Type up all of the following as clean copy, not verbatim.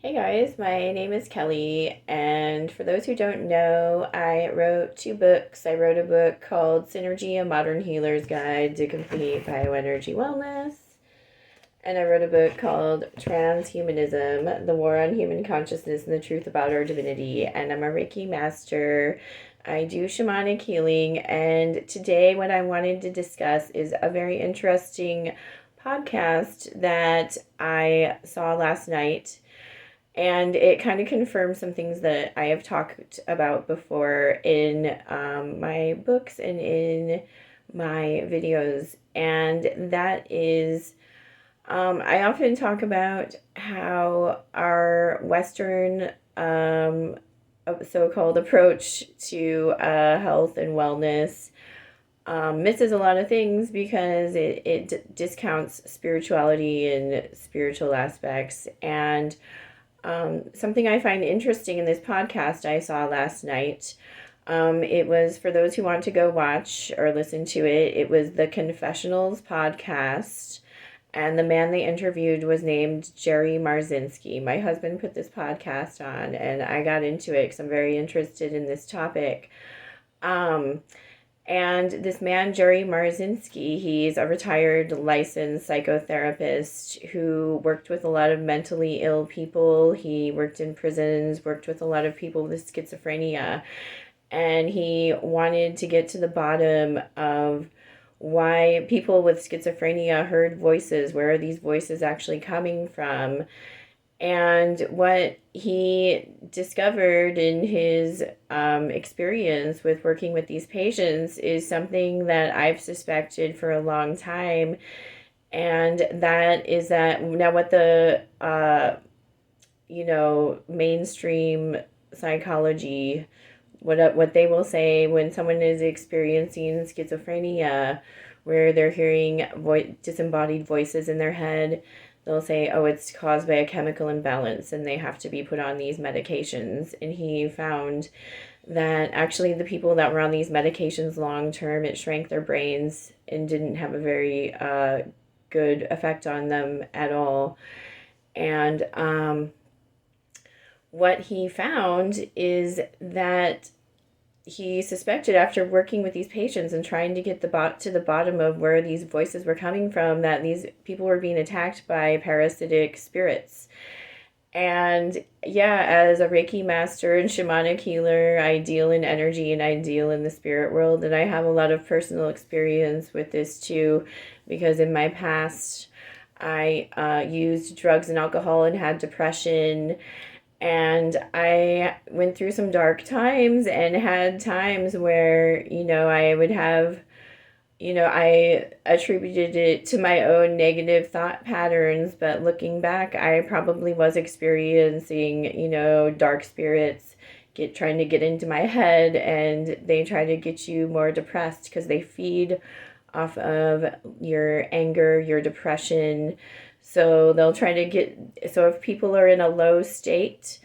Hey guys, my name is Kelly, and for those who don't know, I wrote two books. I wrote a book called Synergy, a Modern Healer's Guide to Complete Bioenergy Wellness, and I wrote a book called Transhumanism, the War on Human Consciousness and the Truth About Our Divinity, and I'm a Reiki master. I do shamanic healing, and today what I wanted to discuss is a very interesting podcast that I saw last night, and it kind of confirms some things that I have talked about before in my books and in my videos. And that is, I often talk about how our Western so called approach to health and wellness misses a lot of things because it discounts spirituality and spiritual aspects. And something I find interesting in this podcast I saw last night, it was for those who want to go watch or listen to it. It was the Confessionals podcast, and the man they interviewed was named Jerry Marzinski. My husband put this podcast on, and I got into it because I'm very interested in this topic. Um, and this man, Jerry Marzinski, he's a retired licensed psychotherapist who worked with a lot of mentally ill people. He worked in prisons, worked with a lot of people with schizophrenia, and he wanted to get to the bottom of why people with schizophrenia heard voices. Where are these voices actually coming from? And what he discovered in his experience with working with these patients is something that I've suspected for a long time. And that is that now what the, mainstream psychology, what they will say when someone is experiencing schizophrenia, where they're hearing disembodied voices in their head, they'll say, oh, it's caused by a chemical imbalance and they have to be put on these medications. And he found that actually the people that were on these medications long term, it shrank their brains and didn't have a very good effect on them at all. And what he found is that he suspected, after working with these patients and trying to get to the bottom of where these voices were coming from, that these people were being attacked by parasitic spirits. And yeah, as a Reiki master and shamanic healer, I deal in energy and I deal in the spirit world, and I have a lot of personal experience with this too, because in my past I used drugs and alcohol and had depression, and I went through some dark times and had times where, I would have, I attributed it to my own negative thought patterns. But looking back, I probably was experiencing, dark spirits trying to get into my head, and they try to get you more depressed because they feed off of your anger, your depression. So they'll try to so if people are in a low state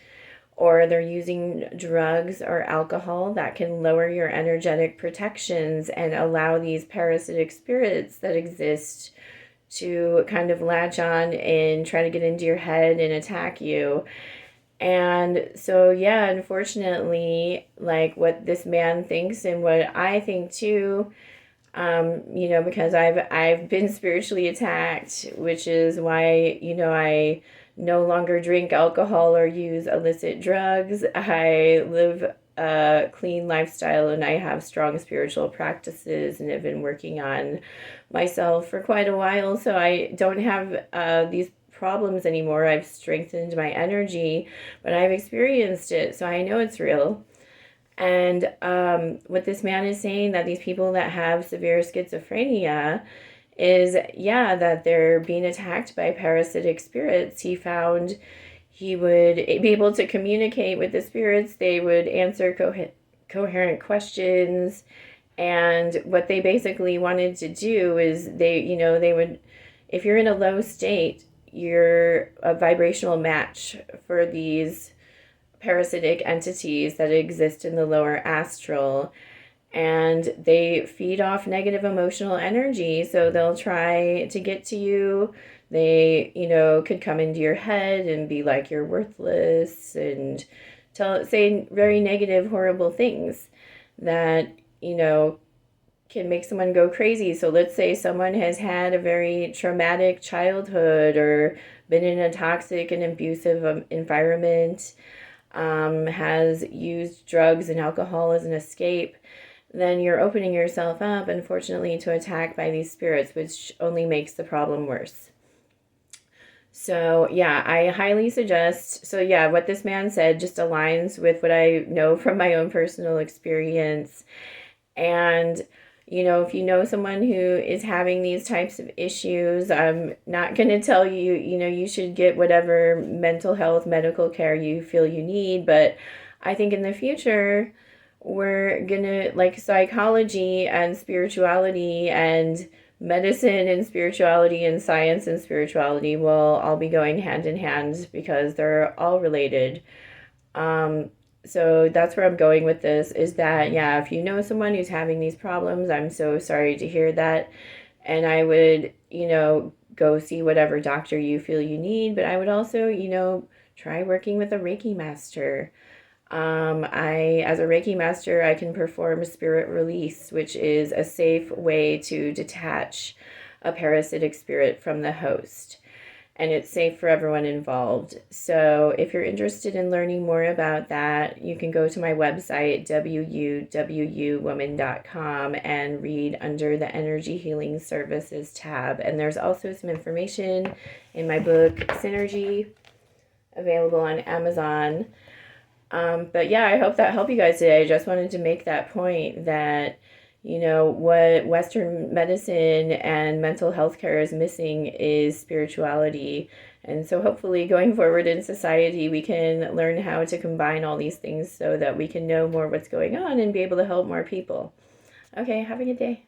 or they're using drugs or alcohol, that can lower your energetic protections and allow these parasitic spirits that exist to kind of latch on and try to get into your head and attack you. And so, yeah, unfortunately, like what this man thinks and what I think too, because I've been spiritually attacked, which is why, I no longer drink alcohol or use illicit drugs. I live a clean lifestyle and I have strong spiritual practices and have been working on myself for quite a while. So I don't have these problems anymore. I've strengthened my energy, but I've experienced it, so I know it's real. And what this man is saying, that these people that have severe schizophrenia is, yeah, that they're being attacked by parasitic spirits. He found he would be able to communicate with the spirits. They would answer coherent questions. And what they basically wanted to do is they would, if you're in a low state, you're a vibrational match for these parasitic entities that exist in the lower astral, and they feed off negative emotional energy. So they'll try to get to you They, could come into your head and be like, you're worthless, and say very negative, horrible things that, can make someone go crazy. So let's say someone has had a very traumatic childhood or been in a toxic and abusive environment, has used drugs and alcohol as an escape, then you're opening yourself up, unfortunately, to attack by these spirits, which only makes the problem worse. So, yeah, I highly suggest. So, yeah, what this man said just aligns with what I know from my own personal experience. And, if you know someone who is having these types of issues, I'm not going to tell you, you should get whatever mental health, medical care you feel you need. But I think in the future, we're going to, like, psychology and spirituality and medicine and spirituality and science and spirituality will all be going hand in hand because they're all related. So that's where I'm going with this, is that, yeah, if you know someone who's having these problems, I'm so sorry to hear that. And I would, go see whatever doctor you feel you need. But I would also, try working with a Reiki master. As a Reiki master, I can perform spirit release, which is a safe way to detach a parasitic spirit from the host. And it's safe for everyone involved. So if you're interested in learning more about that, you can go to my website, wuwoman.com, and read under the Energy Healing Services tab. And there's also some information in my book, Synergy, available on Amazon. But yeah, I hope that helped you guys today. I just wanted to make that point that, what Western medicine and mental health care is missing is spirituality. And so hopefully going forward in society, we can learn how to combine all these things so that we can know more what's going on and be able to help more people. Okay, have a good day.